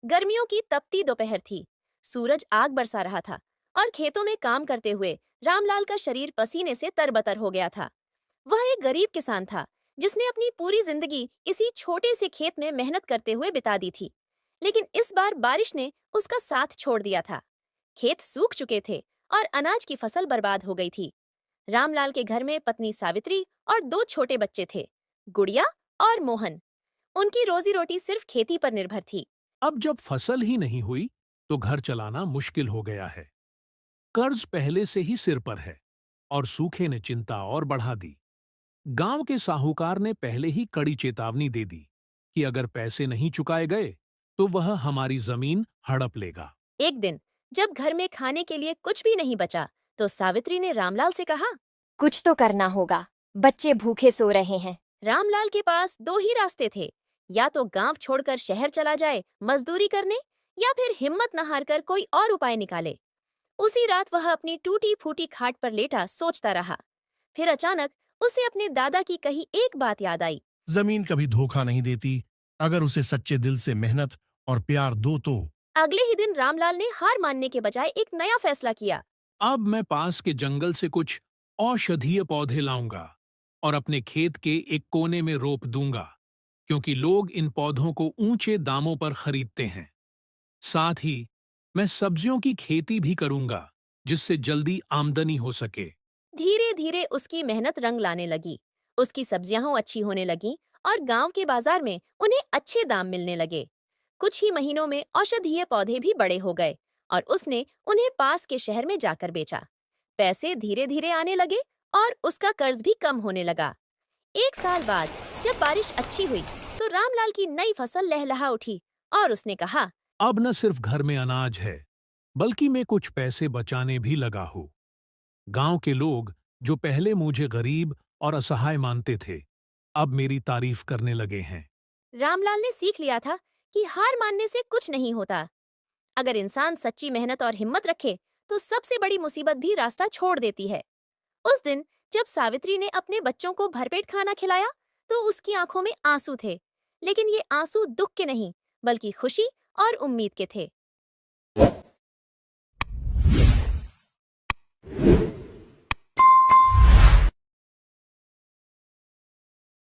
गर्मियों की तपती दोपहर थी। सूरज आग बरसा रहा था और खेतों में काम करते हुए रामलाल का शरीर पसीने से तरबतर हो गया था। वह एक गरीब किसान था जिसने अपनी पूरी जिंदगी इसी छोटे से खेत में मेहनत करते हुए बिता दी थी। लेकिन इस बार बारिश ने उसका साथ छोड़ दिया था। खेत सूख चुके थे और अनाज की फसल बर्बाद हो गई थी। रामलाल के घर में पत्नी सावित्री और दो छोटे बच्चे थे, गुड़िया और मोहन। उनकी रोजी रोटी सिर्फ खेती पर निर्भर थी। अब जब फसल ही नहीं हुई तो घर चलाना मुश्किल हो गया है। कर्ज पहले से ही सिर पर है और सूखे ने चिंता और बढ़ा दी। गांव के साहूकार ने पहले ही कड़ी चेतावनी दे दी कि अगर पैसे नहीं चुकाए गए तो वह हमारी जमीन हड़प लेगा। एक दिन जब घर में खाने के लिए कुछ भी नहीं बचा, तो सावित्री ने रामलाल से कहा। कुछ तो करना होगा, बच्चे भूखे सो रहे हैं। रामलाल के पास दो ही रास्ते थे, या तो गांव छोड़कर शहर चला जाए मजदूरी करने, या फिर हिम्मत न हारकर कोई और उपाय निकाले। उसी रात वह अपनी टूटी फूटी खाट पर लेटा सोचता रहा। फिर अचानक उसे अपने दादा की कही एक बात याद आई। जमीन कभी धोखा नहीं देती, अगर उसे सच्चे दिल से मेहनत और प्यार दो तो। अगले ही दिन रामलाल ने हार मानने के बजाय एक नया फैसला किया। अब मैं पास के जंगल से कुछ औषधीय पौधे लाऊंगा और अपने खेत के एक कोने में रोप दूंगा, क्योंकि लोग इन पौधों को ऊंचे दामों पर खरीदते हैं। साथ ही मैं सब्जियों की खेती भी करूंगा, जिससे जल्दी आमदनी हो सके। धीरे धीरे उसकी मेहनत रंग लाने लगी। उसकी सब्जियां अच्छी होने लगीं और गांव के बाजार में उन्हें अच्छे दाम मिलने लगे। कुछ ही महीनों में औषधीय पौधे भी बड़े हो गए और उसने उन्हें पास के शहर में जाकर बेचा। पैसे धीरे धीरे आने लगे और उसका कर्ज भी कम होने लगा। एक साल बाद जब बारिश अच्छी हुई, तो रामलाल की नई फसल लहलहा उठी और उसने कहा। अब न सिर्फ घर में अनाज है, बल्कि मैं कुछ पैसे बचाने भी लगा हूं। गांव के लोग जो पहले मुझे गरीब और असहाय मानते थे, अब मेरी तारीफ करने लगे हैं। रामलाल ने सीख लिया था कि हार मानने से कुछ नहीं होता। अगर इंसान सच्ची मेहनत और हिम्मत रखे, तो सबसे बड़ी मुसीबत भी रास्ता छोड़ देती है। उस दिन जब सावित्री ने अपने बच्चों को भरपेट खाना खिलाया, तो उसकी आंखों में आंसू थे। लेकिन ये आंसू दुख के नहीं, बल्कि खुशी और उम्मीद के थे।